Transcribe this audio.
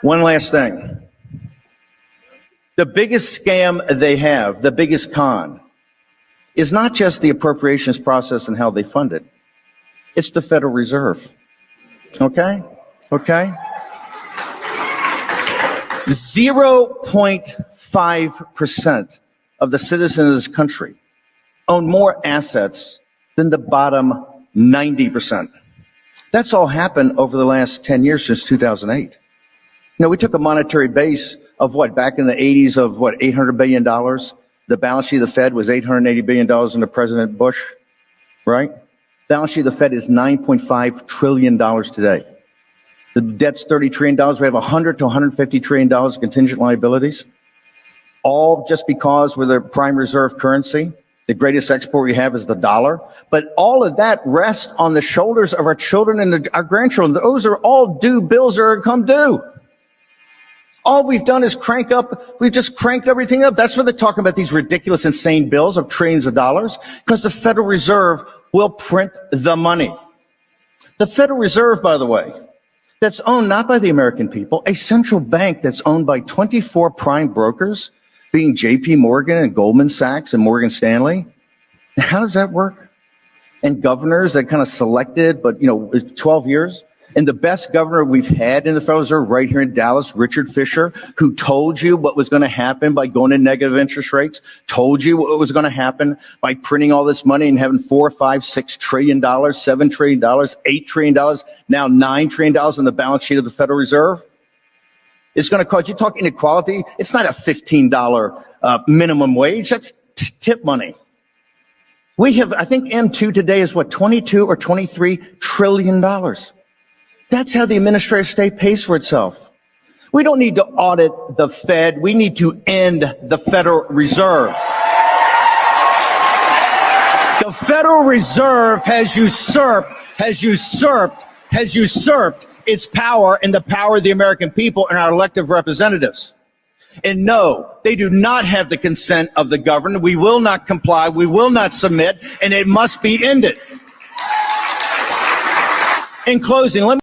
One last thing. The biggest scam they have, the biggest con, is not just the appropriations process and how they fund it. It's the Federal Reserve. Okay? 0.5% of the citizens of this country own more assets than the bottom 90%. That's all happened over the last 10 years since 2008. We took a monetary base of back in the 80s of $800 billion. The balance sheet of the Fed was $880 billion under President Bush, right? Balance sheet of the Fed is $9.5 trillion today. The debt's $30 trillion. We have $100 to $150 trillion of contingent liabilities, all just because we're the prime reserve currency. The greatest export we have is the dollar. But all of that rests on the shoulders of our children and our grandchildren. Those are all due bills that are come due. All we've done is we've just cranked everything up. That's why they're talking about these ridiculous, insane bills of trillions of dollars, because the Federal Reserve will print the money. The Federal Reserve, by the way, that's owned not by the American people, a central bank that's owned by 24 prime brokers, being JP Morgan and Goldman Sachs and Morgan Stanley. How does that work? And governors that kind of selected, but 12 years. And the best governor we've had in the Federal Reserve right here in Dallas, Richard Fisher, who told you what was going to happen by going to negative interest rates, told you what was going to happen by printing all this money and having $4, $5, $6 trillion, $7 trillion, $8 trillion, now $9 trillion on the balance sheet of the Federal Reserve. It's going to cause, you talk inequality, it's not a $15 minimum wage, that's tip money. We have, I think M2 today is 22 or $23 trillion. That's how the administrative state pays for itself. We don't need to audit the Fed. We need to end the Federal Reserve. The Federal Reserve has usurped its power and the power of the American people and our elected representatives. And no, they do not have the consent of the governed. We will not comply. We will not submit, and it must be ended. In closing, let me